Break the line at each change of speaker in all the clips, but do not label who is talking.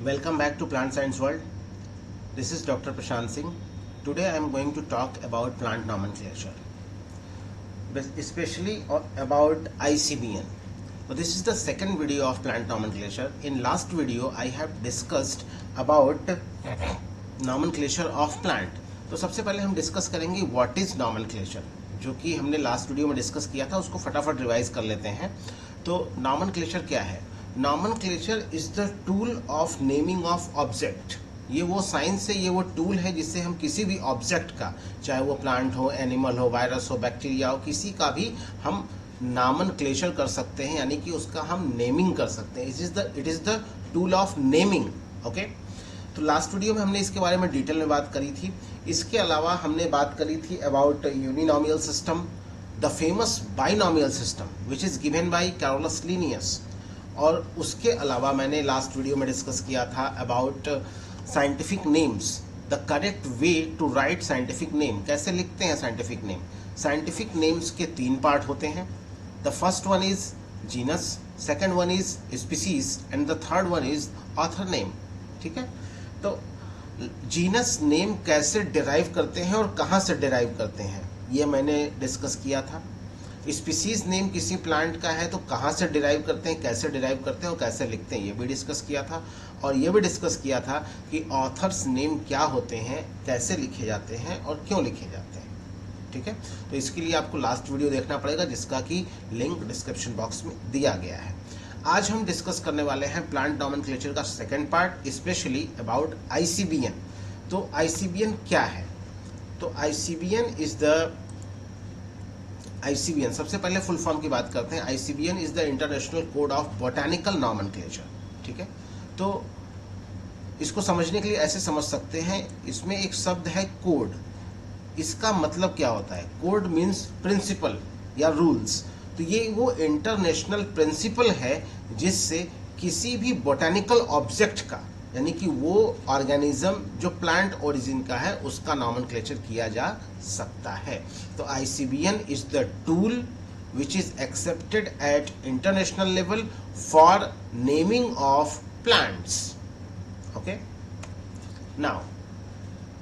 Welcome back to Plant Science World. This is Dr. Prashant Singh. Today I am going to talk about plant nomenclature, especially about ICBN. So this is the second video of plant nomenclature. In last video I have discussed about nomenclature of plant. तो सबसे पहले हम discuss करेंगे what is nomenclature, जो कि हमने last video में discuss किया था, उसको फटाफट रिवाइज कर लेते हैं. तो नॉमेनक्लेचर क्या है? Nomenclature is the tool of naming of object. ये वो साइंस है, ये वो टूल है जिससे हम किसी भी ऑब्जेक्ट का, चाहे वो प्लांट हो, एनिमल हो, वायरस हो, बैक्टीरिया हो, किसी का भी हम नॉमेनक्लेचर कर सकते हैं, यानी कि उसका हम नेमिंग कर सकते हैं. It is the tool of naming. Okay, तो लास्ट वीडियो में हमने इसके बारे में डिटेल में बात करी थी. इसके अलावा हमने बात करी थी about uninomial system, the famous binomial system which is given by Carolus Linnaeus. और उसके अलावा मैंने लास्ट वीडियो में डिस्कस किया था about scientific names, the correct way to write scientific name. कैसे लिखते हैं साइंटिफिक नेम? साइंटिफिक नेम्स के 3 पार्ट होते हैं. The first one is genus, second one is species and the third one is author name. ठीक है, तो genus name कैसे डिराइव करते हैं और कहाँ से डिराइव करते हैं ये मैंने डिस्कस किया था. स्पीसीज नेम किसी प्लांट का है तो कहाँ से डिराइव करते हैं, कैसे डिराइव करते हैं और कैसे लिखते हैं, ये भी डिस्कस किया था. और ये भी डिस्कस किया था कि ऑथर्स नेम क्या होते हैं, कैसे लिखे जाते हैं और क्यों लिखे जाते हैं. ठीक है, तो इसके लिए आपको लास्ट वीडियो देखना पड़ेगा, जिसका कि लिंक डिस्क्रिप्शन बॉक्स में दिया गया है. आज हम डिस्कस करने वाले हैं प्लांट नॉमेनक्लेचर का second part, specially about ICBN. तो आईसीबीएन क्या है? तो आईसीबीएन सबसे पहले फुल फॉर्म की बात करते हैं. ICBN is the international code of botanical nomenclature. ठीक है, तो इसको समझने के लिए ऐसे समझ सकते हैं, इसमें एक शब्द है कोड. इसका मतलब क्या होता है? कोड मीन्स प्रिंसिपल या रूल्स. तो ये वो इंटरनेशनल प्रिंसिपल है जिससे किसी भी बोटैनिकल ऑब्जेक्ट का, यानी कि वो ऑर्गेनिज्म जो प्लांट ओरिजिन का है, उसका नॉमेनक्लेचर किया जा सकता है. तो ICBN is the tool which is accepted eight international level for naming of plants. Okay, now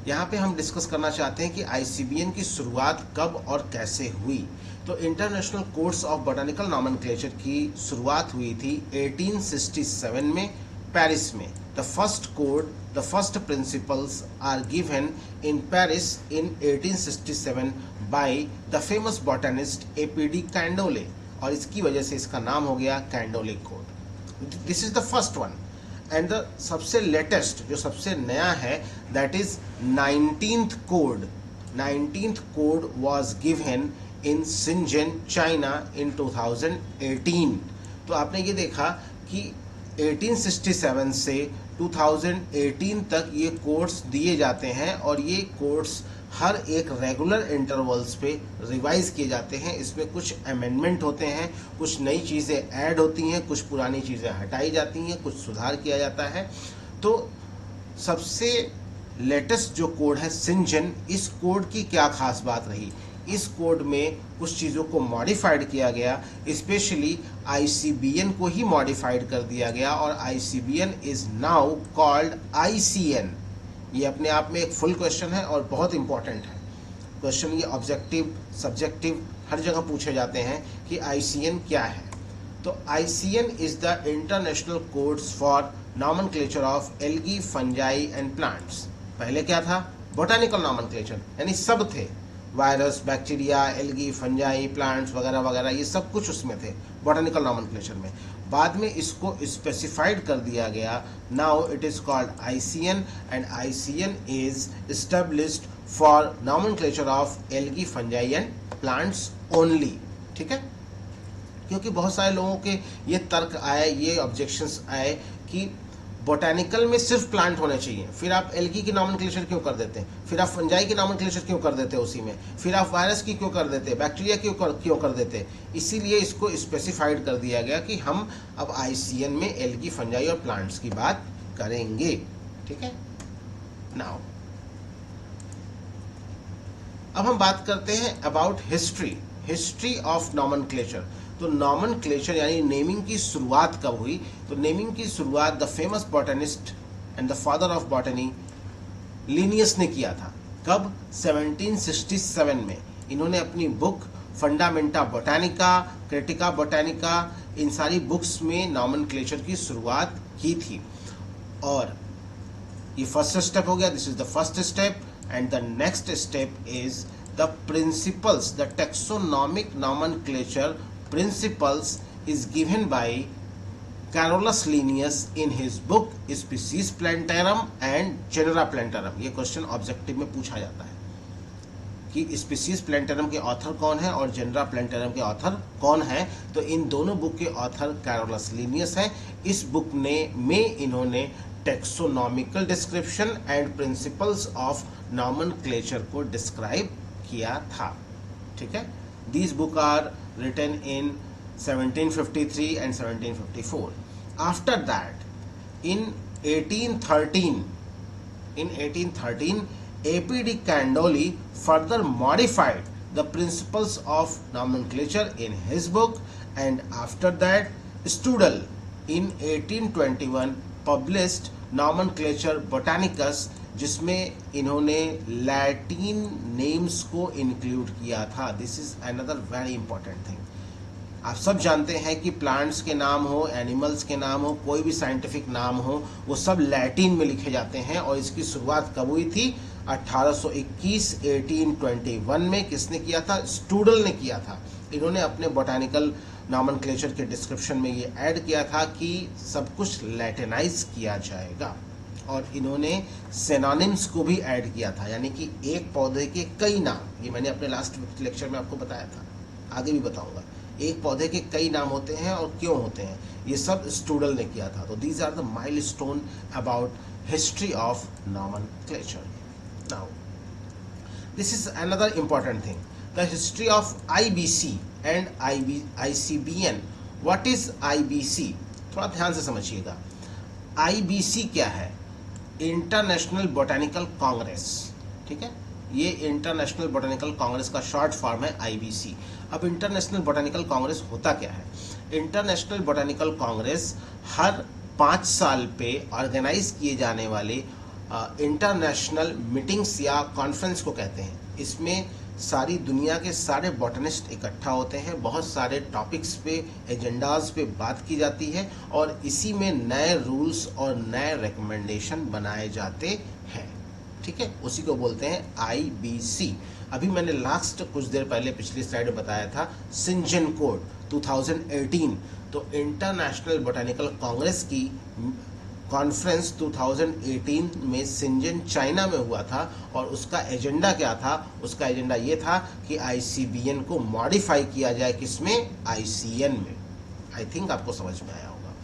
यहाँ पे हम डिस्कस करना चाहते हैं कि आईसीबीएन की शुरुआत कब और कैसे हुई. तो international codes of botanical nomenclature की शुरुआत हुई थी 1867 में पेरिस में. The first code, the first principles are given in Paris in 1867 by the famous botanist A P D Candolle, और इसकी वजह से इसका नाम हो गया Candolle code. This is the first one. And the सबसे लेटेस्ट, जो सबसे नया है, that is 19th code. 19th code was given in Shenzhen China इन 2018. तो आपने ये देखा कि 1867 से 2018 तक ये कोड्स दिए जाते हैं, और ये कोड्स हर एक रेगुलर इंटरवल्स पे रिवाइज किए जाते हैं. इसमें कुछ अमेंडमेंट होते हैं, कुछ नई चीज़ें ऐड होती हैं, कुछ पुरानी चीज़ें हटाई जाती हैं, कुछ सुधार किया जाता है. तो सबसे लेटेस्ट जो कोड है सिंजन, इस कोड की क्या खास बात रही? इस कोड में कुछ चीज़ों को मॉडिफाइड किया गया, स्पेशली आईसीबीएन को ही मॉडिफाइड कर दिया गया, और ICBN is now called ICN. ये अपने आप में एक फुल क्वेश्चन है और बहुत इंपॉर्टेंट है क्वेश्चन. ये ऑब्जेक्टिव, सब्जेक्टिव, हर जगह पूछे जाते हैं कि आईसीएन क्या है. तो ICN is the international codes for nomenclature of algae, fungi and plants. पहले क्या था? बोटैनिकल नॉमेनक्लेचर, यानी सब थे, virus, bacteria, algae, fungi, plants वगैरह वगैरह, ये सब कुछ उसमें थे बोटैनिकल नॉमेनक्लेचर में. बाद में इसको स्पेसिफाइड कर दिया गया. Now it is called ICN, and ICN is established for nomenclature of algae, fungi and plants only. ठीक है, क्योंकि बहुत सारे लोगों के ये तर्क आए, ये ऑब्जेक्शंस आए कि बोटैनिकल में सिर्फ प्लांट होने चाहिए, फिर आप एल्गी की नॉमेनक्लेचर क्यों कर देते हैं, फिर आप फंजाई की नॉमेनक्लेचर क्यों कर देते हैं उसी में, फिर आप वायरस की क्यों कर देते हैं, बैक्टीरिया क्यों कर देते हैं. इसीलिए इसको स्पेसिफाइड कर दिया गया कि हम अब आईसीएन में एल्गी, फंजाई और प्लांट्स की बात करेंगे. ठीक है, नाउ अब हम बात करते हैं अबाउट हिस्ट्री ऑफ नॉमेनक्लेचर. तो नॉमेनक्लेचर यानी नेमिंग की शुरुआत कब हुई? तो नेमिंग की शुरुआत the famous botanist and the father of botany Linnaeus ने किया था। कब? 1767 में इन्होंने अपनी बुक फंडामेंटा बोटानिका, क्रिटिका बोटानिका, इन सारी बुक्स में नॉमेनक्लेचर की शुरुआत की थी। और ये फर्स्ट स्टेप हो गया, this is the first step. And the next step is the principles, the taxonomic nomenclature principles is given by Carolus Linnaeus in his book Species Plantarum and Genera Plantarum. ये question objective में पूछा जाता है कि species प्लैंटरम के author कौन है और जेनरा प्लैंटरम के ऑथर कौन है। तो इन दोनों बुक के ऑथर कैरोलस लिनियस हैं। इस बुक में इन्होंने taxonomical description and principles of nomenclature को डिस्क्राइब किया था। ठीक है, these book are written in 1753 and 1754. After that, in 1813, A.P.D. Candolle further modified the principles of nomenclature in his book, and after that, Studel in 1821 published Nomenclature Botanicus, जिसमें इन्होंने Latin names को include किया था। This is another very important thing. आप सब जानते हैं कि प्लांट्स के नाम हो, एनिमल्स के नाम हो, कोई भी साइंटिफिक नाम हो, वो सब लैटिन में लिखे जाते हैं। और इसकी शुरुआत कब हुई थी? 1821 में। किसने किया था? स्टूडल ने किया था। इन्होंने अपने बोटानिकल नॉमेनक्लेचर के डिस्क्रिप्शन में ये ऐड किया था कि सब कुछ लैटिनाइज किया जाएगा। और इन्होंने सिनोनिम्स को भी ऐड किया था, यानी कि एक पौधे के कई नाम। ये मैंने अपने लास्ट लेक्चर में आपको बताया था, आगे भी बताऊंगा। एक पौधे के कई नाम होते हैं और क्यों होते हैं, ये सब स्टूडल ने किया था। तो these are the milestone about history of nomenclature. Now this is another important thing, the history of IBC and ICBN. What is IBC? थोड़ा ध्यान से समझिएगा। आईबीसी क्या है? International Botanical Congress. ठीक है, ये इंटरनेशनल बोटानिकल कांग्रेस का शॉर्ट फॉर्म है आईबीसी। अब इंटरनेशनल बोटानिकल कांग्रेस होता क्या है? इंटरनेशनल बोटानिकल कांग्रेस हर 5 साल पे ऑर्गेनाइज किए जाने वाले इंटरनेशनल मीटिंग्स या कॉन्फ्रेंस को कहते हैं। इसमें सारी दुनिया के सारे बॉटनिस्ट इकट्ठा होते हैं, बहुत सारे टॉपिक्स पे, एजेंडाज पे बात की जाती है और इसी में नए रूल्स और नए रिकमेंडेशन बनाए जाते हैं। ठीक है, उसी को बोलते हैं आईबीसी। अभी मैंने लास्ट कुछ देर पहले पिछली स्लाइड में बताया था सिंजन कोड 2018। तो इंटरनेशनल बोटानिकल कांग्रेस की कॉन्फ्रेंस 2018 में सिंजन चाइना में हुआ था। और उसका एजेंडा क्या था? उसका एजेंडा ये था कि आईसीबीएन को मॉडिफाई किया जाए। किसमें? आईसीएन में। आई थिंक आपको समझ में आया होगा।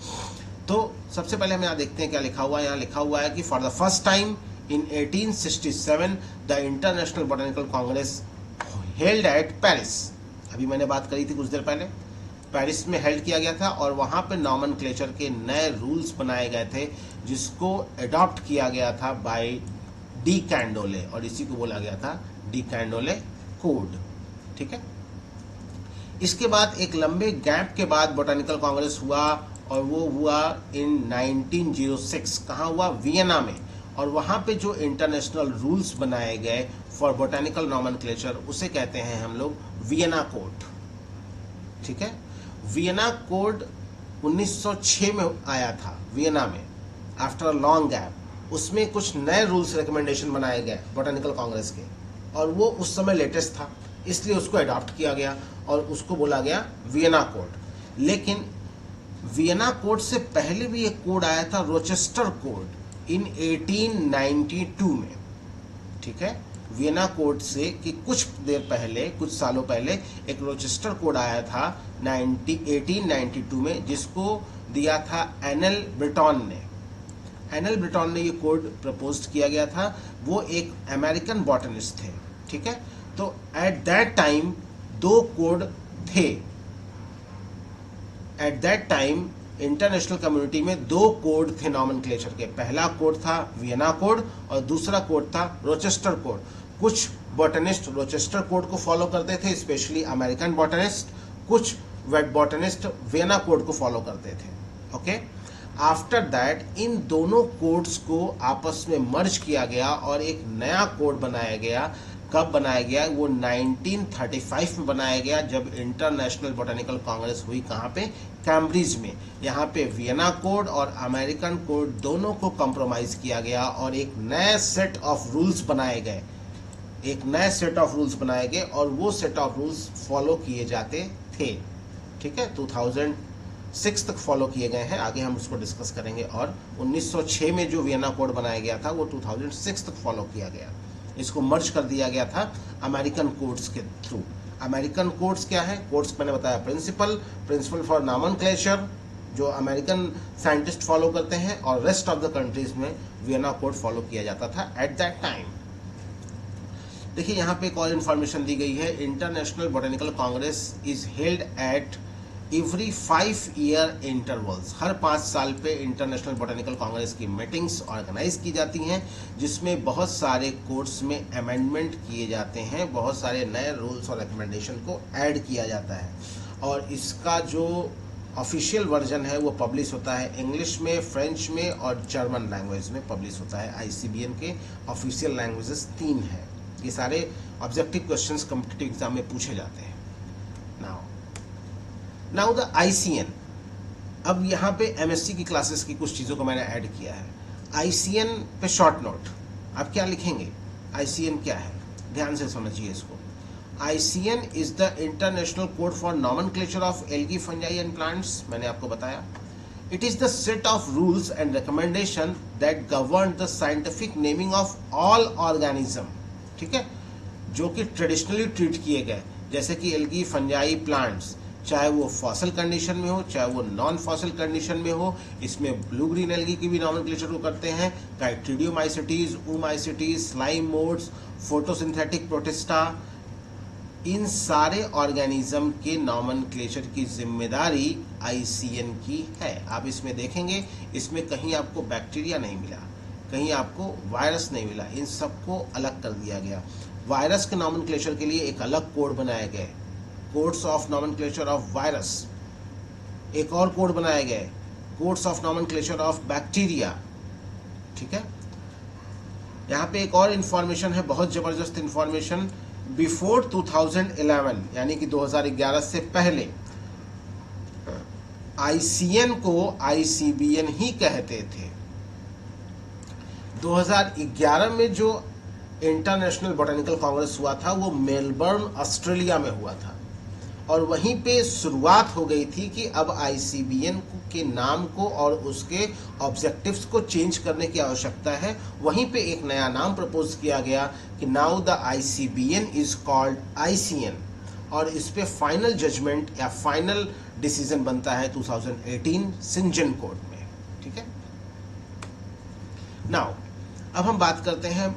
तो सबसे पहले हम यहाँ देखते हैं क्या लिखा हुआ है। यहाँ लिखा हुआ है कि for the first time in 1867 the International Botanical Congress held at Paris। अभी मैंने बात करी थी कुछ देर पहले, पेरिस में हेल्ड किया गया था और वहाँ पे नॉमेनक्लेचर के नए रूल्स बनाए गए थे जिसको अडॉप्ट किया गया था बाय डी कैंडोले, और इसी को बोला गया था डी कैंडोले कोड। ठीक है, इसके बाद एक लंबे गैप के बाद बोटानिकल कांग्रेस हुआ और वो हुआ इन 1906। कहाँ हुआ? वियना में। और वहाँ पे जो इंटरनेशनल रूल्स बनाए गए फॉर बोटानिकल नॉमेनक्लेचर उसे कहते हैं हम लोग वियना कोड। ठीक है, वियना कोड 1906 में आया था वियना में, आफ्टर अ लॉन्ग गैप। उसमें कुछ नए रूल्स रिकमेंडेशन बनाए गए बोटानिकल कांग्रेस के और वो उस समय लेटेस्ट था, इसलिए उसको अडॉप्ट किया गया और उसको बोला गया वियना कोड। लेकिन वियना कोड से पहले भी एक कोड आया था, रोचेस्टर कोड, इन 1892 में। ठीक है, वियना कोड से कि कुछ देर पहले, कुछ सालों पहले एक रोचेस्टर कोड आया था 1892 में, जिसको दिया था एनएल ब्रिटॉन ने। एनएल ब्रिटॉन ने ये कोड प्रपोज किया गया था। वो एक अमेरिकन बॉटनिस्ट थे। ठीक है, तो एट दैट टाइम 2 कोड थे। At that time international community में 2 कोड थे नॉमेनक्लेचर के। पहला कोड था वियना कोड और दूसरा कोड था रोचेस्टर कोड। कुछ बॉटनिस्ट रोचेस्टर कोड को फॉलो करते थे, स्पेशली अमेरिकन बॉटनिस्ट। कुछ वेट बॉटनिस्ट वियना कोड को फॉलो करते थे। ओके, आफ्टर दैट इन दोनों कोड्स को आपस में मर्ज किया गया और एक नया कोड बनाया गया। कब बनाया गया? वो 1935 में बनाया गया, जब इंटरनेशनल बोटेनिकल कांग्रेस हुई। कहाँ पे? कैम्ब्रिज में। यहाँ पे वियना कोड और अमेरिकन कोड दोनों को कंप्रोमाइज किया गया और एक नए सेट ऑफ रूल्स बनाए गए, एक नए सेट ऑफ रूल्स बनाए गए और वो सेट ऑफ रूल्स फॉलो किए जाते थे। ठीक है, 2006 तक फॉलो किए गए हैं, आगे हम उसको डिस्कस करेंगे। और 1906 में जो वियना कोड बनाया गया था वो 2006 तक फॉलो किया गया। इसको मर्ज कर दिया गया था अमेरिकन कोड्स के थ्रू। अमेरिकन कोड्स क्या है? कोड्स मैंने बताया, प्रिंसिपल फॉर नॉमेनक्लेचर जो अमेरिकन साइंटिस्ट फॉलो करते हैं, और रेस्ट ऑफ द कंट्रीज में वियना कोड फॉलो किया जाता था एट दैट टाइम। देखिए यहाँ पे एक और इन्फॉर्मेशन दी गई है। International botanical congress is held at every 5 year intervals. हर 5 साल पे इंटरनेशनल बोटेनिकल कांग्रेस की मीटिंग्स ऑर्गेनाइज की जाती हैं, जिसमें बहुत सारे कोर्स में अमेंडमेंट किए जाते हैं, बहुत सारे नए रूल्स और रिकमेंडेशन को ऐड किया जाता है। और इसका जो ऑफिशियल वर्जन है वो पब्लिश होता है इंग्लिश में, फ्रेंच में और जर्मन लैंग्वेज में पब्लिश होता है। आईसीबीएन के ऑफिशियल लैंग्वेजेस 3 हैं। ये सारे ऑब्जेक्टिव क्वेश्चंस कॉम्पिटिटिव एग्जाम में पूछे जाते हैं। Now the ICN. अब यहाँ पे एमएससी की क्लासेस की कुछ चीज़ों को मैंने ऐड किया है। आईसीएन पे शॉर्ट नोट आप क्या लिखेंगे? आईसीएन क्या है? ध्यान से समझिए इसको। ICN is the international code for nomenclature of algae, fungi and plants. मैंने आपको बताया it is the set of rules and recommendation that govern the scientific naming of all organism. ठीक है, जो कि ट्रेडिशनली ट्रीट किए गए, जैसे कि एल्गी, फंजाई, प्लांट्स, चाहे वो फॉसिल कंडीशन में हो चाहे वो नॉन फॉसिल कंडीशन में हो। इसमें ब्लू ग्रीन एल्गी की भी नॉमेनक्लेचर को करते हैं, काइट्रीडियोमाइसिटीज, ऊमाइसिटीज, स्लाइम मोड्स, फोटोसिंथेटिक प्रोटिस्टा। इन सारे ऑर्गेनिज्म के नॉमेनक्लेचर की जिम्मेदारी आईसीएन की है। आप इसमें देखेंगे, इसमें कहीं आपको बैक्टीरिया नहीं मिला, कहीं आपको वायरस नहीं मिला, इन सबको अलग कर दिया गया। वायरस के नॉमेनक्लेचर के लिए एक अलग कोड बनाए गए, codes of nomenclature of virus. एक और कोड बनाए गए, codes of nomenclature of bacteria. ठीक है, यहाँ पे एक और इंफॉर्मेशन है, बहुत जबरदस्त इंफॉर्मेशन। बिफोर 2011 यानी कि 2011 से पहले आईसीएन को आईसीबीएन ही कहते थे। 2011 में जो इंटरनेशनल बोटेनिकल कांग्रेस हुआ था वो मेलबर्न, ऑस्ट्रेलिया में हुआ था, और वहीं पे शुरुआत हो गई थी कि अब आईसीबीएन के नाम को और उसके ऑब्जेक्टिव्स को चेंज करने की आवश्यकता है। वहीं पे एक नया नाम प्रपोज किया गया कि now the ICBN is called ICN, और इस पे फाइनल जजमेंट या फाइनल डिसीजन बनता है 2018 सिंजन कोर्ट में। ठीक है, नाउ अब हम बात करते हैं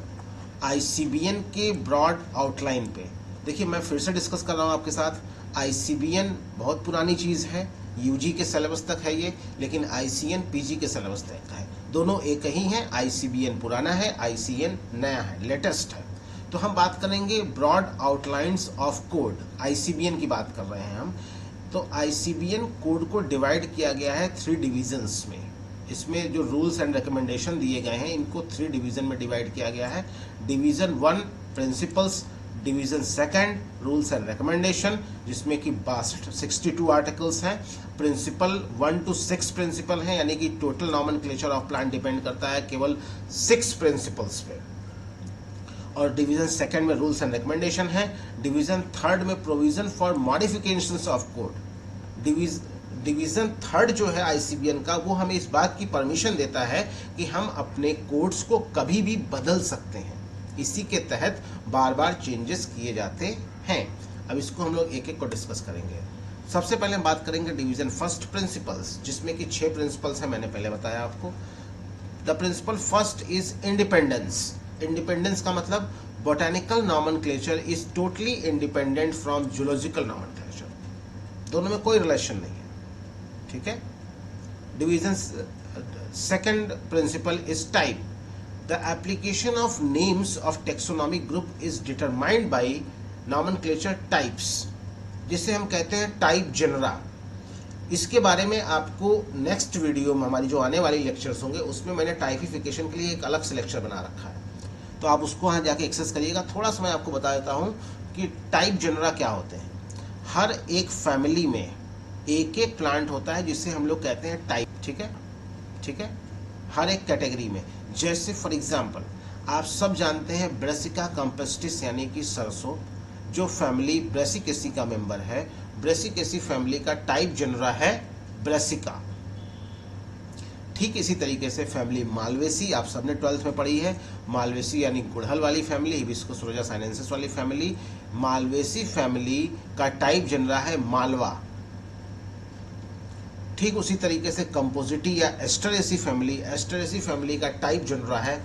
आईसीबीएन के ब्रॉड आउटलाइन पे। देखिए मैं फिर से डिस्कस कर रहा हूँ आपके साथ, आईसीबीएन बहुत पुरानी चीज़ है, यूजी के सिलेबस तक है ये, लेकिन आईसीएन पीजी के सिलेबस तक है। दोनों एक ही हैं, आईसीबीएन पुराना है, आईसीएन नया है, लेटेस्ट है। तो हम बात करेंगे broad outlines of code, ICBN की बात कर रहे हैं हम। तो आईसीबीएन कोड को डिवाइड किया गया है 3 डिविजन्स में। इसमें जो रूल्स एंड रिकमेंडेशन दिए गए हैं इनको 3 डिवीजन में डिवाइड किया गया है। Division 1 principles, division 2 rules and recommendation, जिसमें कि 62 आर्टिकल्स हैं। प्रिंसिपल 1 to 6 प्रिंसिपल हैं, यानी कि total nomenclature of plant depend करता है केवल 6 प्रिंसिपल्स पे। और डिवीजन 2 में रूल्स एंड रिकमेंडेशन है। डिवीजन 3 में provision for modifications of code. Division 3 जो है आईसीबीएन का, वो हमें इस बात की परमिशन देता है कि हम अपने कोड्स को कभी भी बदल सकते हैं। इसी के तहत बार बार चेंजेस किए जाते हैं। अब इसको हम लोग एक एक को डिस्कस करेंगे। सबसे पहले हम बात करेंगे डिवीजन 1 प्रिंसिपल्स, जिसमें कि 6 प्रिंसिपल्स हैं, मैंने पहले बताया आपको। The principle 1 is independence. Independence का मतलब botanical nomenclature is totally independent from zoological nomenclature, दोनों में कोई रिलेशन नहीं है। ठीक है। Division 2 principle is type. The application of names of taxonomic group is determined by nomenclature types, जिसे हम कहते हैं टाइप जेनरा। इसके बारे में आपको नेक्स्ट वीडियो में, हमारी जो आने वाली लेक्चर्स होंगे उसमें मैंने टाइपिफिकेशन के लिए एक अलग से लेक्चर बना रखा है, तो आप उसको वहाँ जाके एक्सेस करिएगा। थोड़ा सा मैं आपको बता देता हूँ कि टाइप जनरा क्या होते हैं। हर एक फैमिली में एक एक प्लांट होता है जिसे हम लोग कहते हैं टाइप, ठीक है, ठीक है, हर एक कैटेगरी में। जैसे फॉर एग्जांपल आप सब जानते हैं ब्रेसिका कंपेस्टिस यानी कि सरसों, जो फैमिली ब्रेसिकेसी का मेंबर है, ब्रेसिकेसी फैमिली का टाइप जनरा है ब्रेसिका। ठीक इसी तरीके से फैमिली मालवेसी, आप सबने 12th में पढ़ी है, मालवेसी यानी गुड़हल वाली फैमिली, हिबिस्कुस रोजा साइनेंसिस वाली फैमिली। मालवेसी फैमिली का टाइप जनरा है मालवा। ठीक उसी तरीके से कंपोजिटी या एस्टरेसी फैमिली, एस्टरेसी फैमिली का टाइप जनरा है,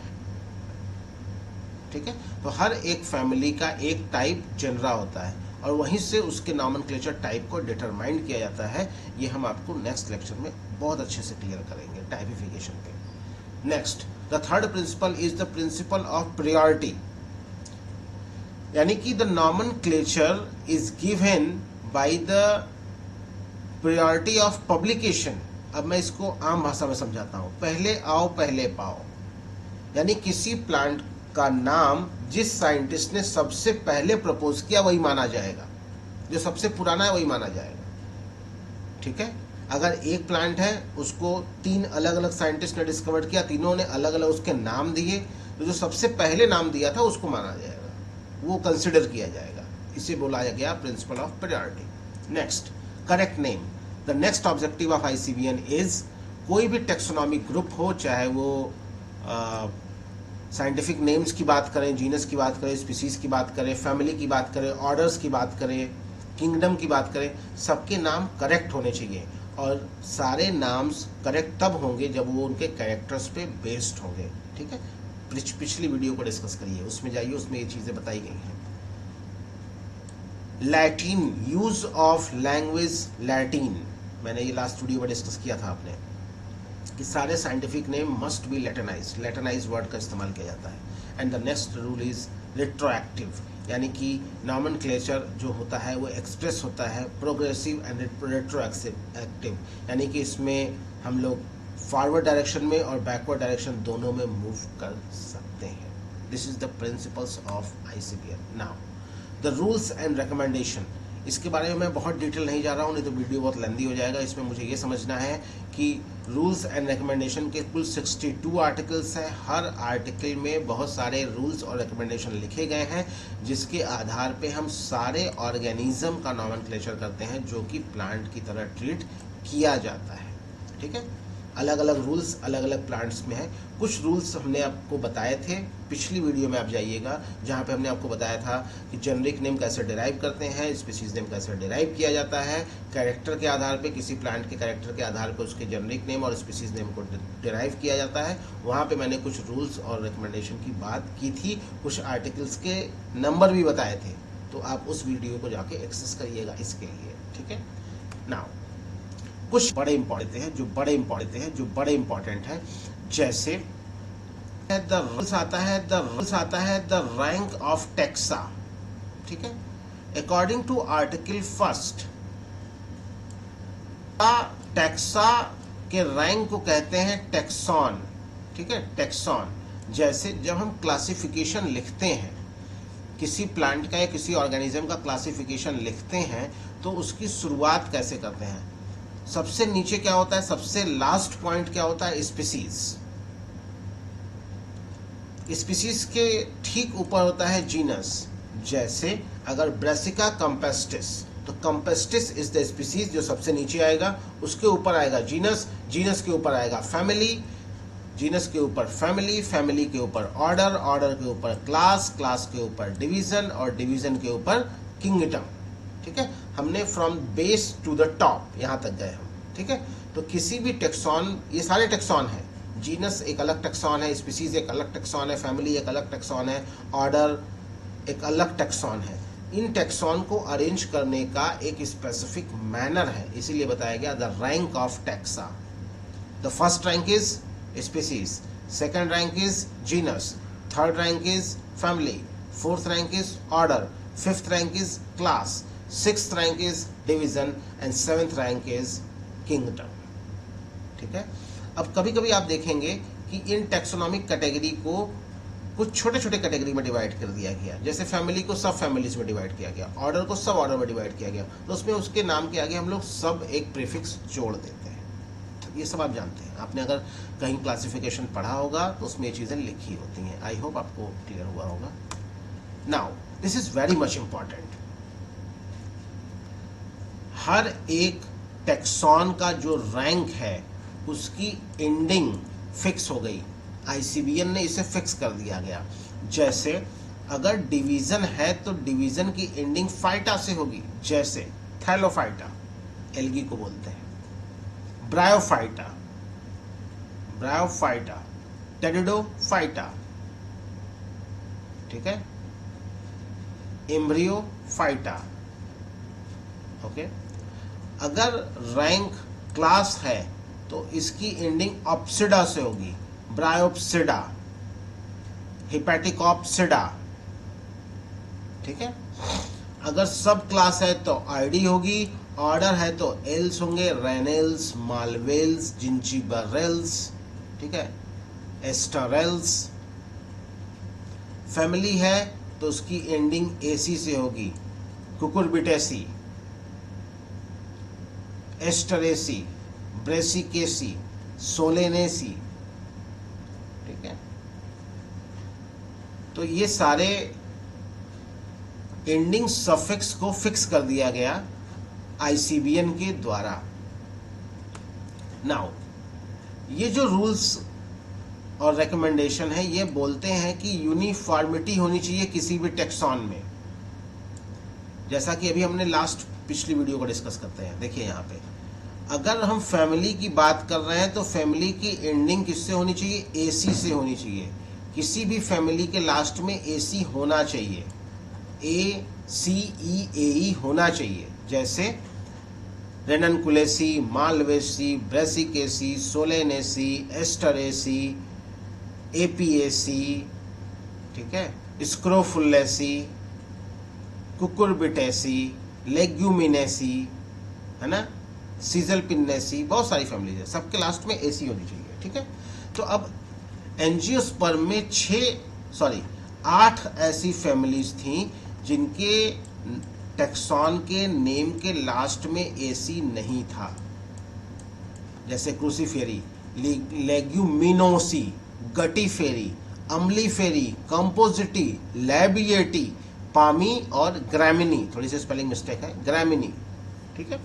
ठीक है। तो हर एक फैमिली का एक टाइप जनरा होता है और वहीं से उसके नॉमेनक्लेचर टाइप को डिटरमाइन किया जाता है। ये हम आपको नेक्स्ट लेक्चर में बहुत अच्छे से क्लियर करेंगे टाइपिफिकेशन पे। Next, the third principal is the principle of priority, यानी कि the nomenclature is given by the priority of publication. अब मैं इसको आम भाषा में समझाता हूं। पहले आओ पहले पाओ, यानी किसी प्लांट का नाम जिस साइंटिस्ट ने सबसे पहले प्रपोज किया वही माना जाएगा, जो सबसे पुराना है वही माना जाएगा, ठीक है। अगर एक प्लांट है उसको 3 अलग अलग साइंटिस्ट ने डिस्कवर किया, तीनों ने अलग अलग उसके नाम दिए, तो जो सबसे पहले नाम दिया था उसको माना जाएगा, वो कंसिडर किया जाएगा। इसे बोला गया principle of priority. Next, correct name. The next objective of ICVN is, कोई भी टेक्सोनॉमिक ग्रुप हो, चाहे वो साइंटिफिक नेम्स की बात करें, जीनस की बात करें, स्पीसीज की बात करें, फैमिली की बात करें, ऑर्डर्स की बात करें, किंगडम की बात करें, सबके नाम करेक्ट होने चाहिए। और सारे नाम्स करेक्ट तब होंगे जब वो उनके कैरेक्टर्स पे बेस्ड होंगे, ठीक है। पिछली वीडियो को डिस्कस करिए, उसमें जाइए, उसमें ये चीज़ें बताई गई हैं। Latin, use of language Latin, मैंने ये लास्ट वीडियो में डिस्कस किया था आपने कि सारे scientific name must be latinized, latinize word का इस्तेमाल किया जाता है। And the next rule is retroactive, यानी कि नॉमेनक्लेचर जो होता है वो एक्सप्रेस होता है प्रोग्रेसिव एंड रेट्रोएक्टिव, यानी कि इसमें हम लोग फॉरवर्ड डायरेक्शन में और बैकवर्ड डायरेक्शन दोनों में मूव कर सकते हैं। This is the principles of ICVN। Now the rules and recommendation, इसके बारे में मैं बहुत डिटेल नहीं जा रहा हूँ, नहीं तो वीडियो बहुत लेंदी हो जाएगा। इसमें मुझे ये समझना है कि रूल्स एंड रिकमेंडेशन के कुल 62 आर्टिकल्स हैं। हर आर्टिकल में बहुत सारे रूल्स और रिकमेंडेशन लिखे गए हैं, जिसके आधार पे हम सारे ऑर्गेनिज्म का नॉमेनक्लेचर करते हैं जो कि प्लांट की तरह ट्रीट किया जाता है, ठीक है। अलग अलग रूल्स अलग अलग प्लांट्स में है। कुछ रूल्स हमने आपको बताए थे पिछली वीडियो में, आप जाइएगा, जहाँ पे हमने आपको बताया था कि जेनरिक नेम कैसे डिराइव करते हैं, स्पीसीज नेम कैसे डिराइव किया जाता है, कैरेक्टर के आधार पे, किसी प्लांट के कैरेक्टर के आधार पे उसके जेनरिक नेम और स्पीसीज नेम को डिराइव किया जाता है। वहाँ पे मैंने कुछ रूल्स और रिकमेंडेशन की बात की थी, कुछ आर्टिकल्स के नंबर भी बताए थे, तो आप उस वीडियो को जाके एक्सेस करिएगा इसके लिए, ठीक है। नाउ कुछ बड़े इंपॉर्टेंट हैं, जो बड़े इंपॉर्टेंट हैं, जैसे द रूल्स आता है द रैंक ऑफ टेक्सा, ठीक है। अकॉर्डिंग टू आर्टिकल 1, टेक्सा के रैंक को कहते हैं टेक्सॉन, ठीक है, टेक्सॉन। जैसे जब हम क्लासिफिकेशन लिखते हैं, किसी प्लांट का या किसी ऑर्गेनिज्म का क्लासिफिकेशन लिखते हैं, तो उसकी शुरुआत कैसे करते हैं? सबसे नीचे क्या होता है, सबसे लास्ट पॉइंट क्या होता है? स्पीसीज। स्पीसीज के ठीक ऊपर होता है जीनस। जैसे अगर ब्रेसिका कंपेस्टिस, तो कंपेस्टिस इज द स्पीसीज जो सबसे नीचे आएगा, उसके ऊपर आएगा जीनस, जीनस के ऊपर आएगा फैमिली, जीनस के ऊपर फैमिली, फैमिली के ऊपर ऑर्डर, ऑर्डर के ऊपर क्लास, क्लास के ऊपर डिवीजन और डिवीजन के ऊपर किंगडम, ठीक है। हमने from base to the top यहाँ तक गए हम, ठीक है। तो किसी भी टेक्सॉन, ये सारे टेक्सॉन है, जीनस एक अलग टेक्सॉन है, स्पीसीज एक अलग टेक्सॉन है, फैमिली एक अलग टेक्सॉन है, ऑर्डर एक अलग टेक्सॉन है। इन टेक्सॉन को अरेंज करने का एक स्पेसिफिक मैनर है, इसीलिए बताया गया the rank of taxa. The first rank is species, second rank is genus, third rank is family, fourth rank is order, fifth rank is class, sixth rank is division and seventh rank is kingdom. ठीक है, अब कभी कभी आप देखेंगे कि इन taxonomic category को कुछ छोटे छोटे कैटेगरी में डिवाइड कर दिया गया, जैसे फैमिली को सब फैमिलीज में डिवाइड किया गया, ऑर्डर को सब ऑर्डर में डिवाइड किया गया, तो उसमें उसके नाम के आगे हम लोग सब एक प्रीफिक्स जोड़ देते हैं। तो ये सब आप जानते हैं, आपने अगर कहीं क्लासिफिकेशन पढ़ा होगा तो उसमें ये चीज़ें लिखी होती हैं। आई होप आपको क्लियर हुआ होगा। Now this is very much important. हर एक टैक्सॉन का जो रैंक है उसकी एंडिंग फिक्स हो गई, आईसीबीएन ने इसे फिक्स कर दिया गया। जैसे अगर डिवीजन है तो डिवीजन की एंडिंग फाइटा से होगी, जैसे थैलोफाइटा एल्गी को बोलते हैं, ब्रायोफाइटा ब्रायोफाइटा, टेरिडोफाइटा, ठीक है, एम्ब्रियोफाइटा। ओके, अगर रैंक क्लास है तो इसकी एंडिंग ऑप्सिडा से होगी, ब्रायोप्सिडा, हिपैटिकॉप्सिडा। ठीक है, अगर सब क्लास है तो आईडी होगी, ऑर्डर है तो एल्स होंगे, रेनेल्स, मालवेल्स, जिंजीबरेल्स, ठीक है, एस्टरेल्स। फैमिली है तो उसकी एंडिंग एसी से होगी, कुकुरबिटेसी, एस्टरेसी, ब्रेसिकेसी, सोलेनेसी। ठीक है, तो ये सारे एंडिंग सफिक्स को फिक्स कर दिया गया आईसीबीएन के द्वारा। नाउ ये जो रूल्स और रिकमेंडेशन है ये बोलते हैं कि यूनिफॉर्मिटी होनी चाहिए किसी भी टैक्सॉन में। जैसा कि अभी हमने लास्ट पिछली वीडियो को डिस्कस करते हैं, देखिए यहाँ पे अगर हम फैमिली की बात कर रहे हैं तो फैमिली की एंडिंग किससे होनी चाहिए, एसी से होनी चाहिए। किसी भी फैमिली के लास्ट में एसी होना चाहिए, ए सी ई ए ई होना चाहिए। जैसे Ranunculaceae, Malvaceae, Brassicaceae, Solanaceae, Asteraceae, Apiaceae, ठीक है, स्क्रोफुलेसी, कुकुरबिटेसी, लेग्यूमिनेसी, है ना, सीजल पिन्नेसी, बहुत सारी फैमिलीज है, सबके लास्ट में एसी होनी चाहिए। ठीक है, तो अब एंजियोस्पर्म में 8 ऐसी फैमिलीज थी जिनके टैक्सॉन के नेम के लास्ट में एसी नहीं था, जैसे क्रूसीफेरी, लेग्यूमिनोसी, गटीफेरी, अम्लीफेरी, कंपोजिटी, लैबिएटी, पामी और ग्रामिनी। थोड़ी सी स्पेलिंग मिस्टेक है, ग्रामिनी। ठीक है,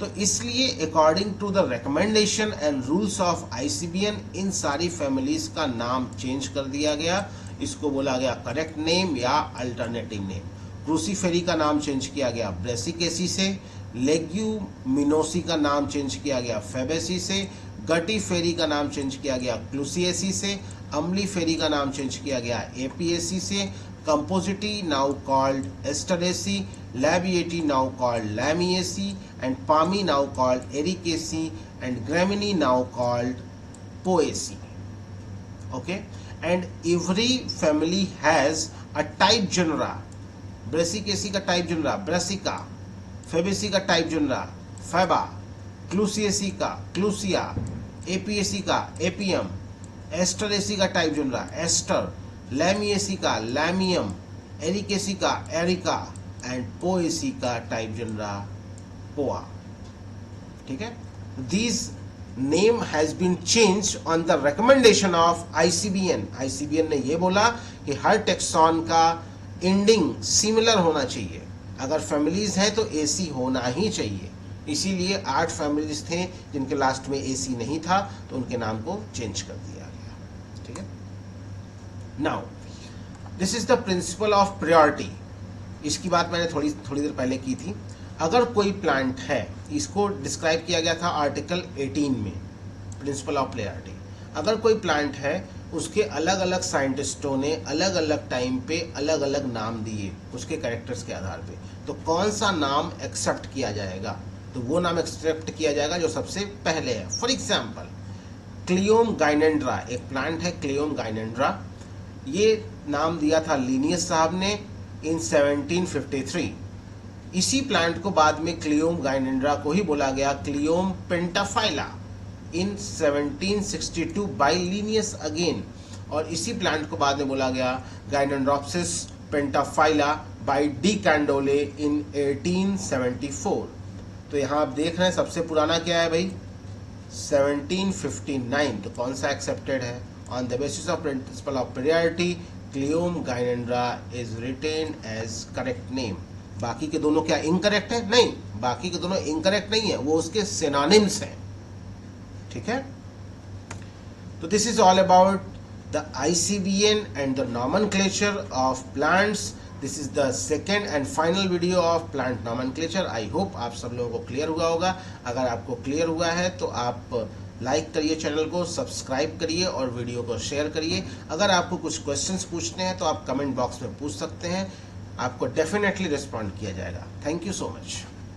तो इसलिए according to the recommendation and rules of ICBN इन सारी फैमिलीज का नाम चेंज कर दिया गया। इसको बोला गया करेक्ट नेम या अल्टरनेटिव नेम। क्रूसीफेरी का नाम चेंज किया गया ब्रेसिकेसी से, लेग्यूमिनोसी का नाम चेंज किया गया फेबेसी से, गटीफेरी का नाम चेंज किया गया क्लूसिएसी से, अम्लीफेरी का नाम चेंज किया गया एपीएसी से, Compositae now called Asteraceae, Labiatae now called Lamiaceae, and Palmi now called Ericaceae, and Gramini now called Poaceae. Okay, and every family has a type genera. Brassicaceae का type genera Brassica, Fabaceae का type genera Faba, Clusiaceae का Clusia, Apiaceae का Apium, Asteraceae का type genera Aster, Lamiaceae का Lamium, Ericaceae का Erica, and Poaceae का type genera Poa. ठीक है, this name has been change on the recommendation of ICBN. ICBN ने यह बोला कि हर टैक्सॉन का एंडिंग सिमिलर होना चाहिए, अगर फैमिलीज हैं तो एसी होना ही चाहिए। इसीलिए 8 फैमिलीज थे जिनके लास्ट में एसी नहीं था, तो उनके नाम को चेंज कर दिया गया। ठीक है, now this is the principle of priority. इसकी बात मैंने थोड़ी देर पहले की थी। अगर कोई प्लांट है, इसको डिस्क्राइब किया गया था आर्टिकल 18 में, प्रिंसिपल ऑफ प्रायोरिटी। अगर कोई प्लांट है, उसके अलग अलग साइंटिस्टों ने अलग अलग टाइम पे अलग अलग नाम दिए उसके कैरेक्टर्स के आधार पे, तो कौन सा नाम एक्सेप्ट किया जाएगा, तो वो नाम एक्सेप्ट किया जाएगा जो सबसे पहले है। फॉर एग्जाम्पल क्लियोम गाइनेंड्रा, एक प्लांट है क्लियोम गाइनेंड्रा, ये नाम दिया था लिनियस साहब ने इन 1753। इसी प्लांट को बाद में क्लियोम गाइनेंड्रा को ही बोला गया क्लियोम पेंटाफाइला इन 1762 बाय लिनियस अगेन, और इसी प्लांट को बाद में बोला गया गाइनेंड्रोप्सिस पेंटाफाइला बाय डी कैंडोले इन 1874। तो यहाँ आप देख रहे हैं सबसे पुराना क्या है भाई 1759, तो कौन सा एक्सेप्टेड है? On the basis of principle of priority Cleome gynandra is retained as correct name. बाकी के दोनों क्या इनकरेक्ट है? नहीं, बाकी के दोनों इनकरेक्ट नहीं है, वो उसके सिनोनिम्स हैं। ठीक है, तो this is all about the ICBN and the nomenclature of plants. This is the second and final video of plant nomenclature. I hope आप सब लोगों को क्लियर हुआ होगा। अगर आपको क्लियर हुआ है तो आप लाइक करिए, चैनल को सब्सक्राइब करिए और वीडियो को शेयर करिए। अगर आपको कुछ क्वेश्चंस पूछने हैं तो आप कमेंट बॉक्स में पूछ सकते हैं, आपको डेफिनेटली रिस्पॉन्ड किया जाएगा। Thank you so much.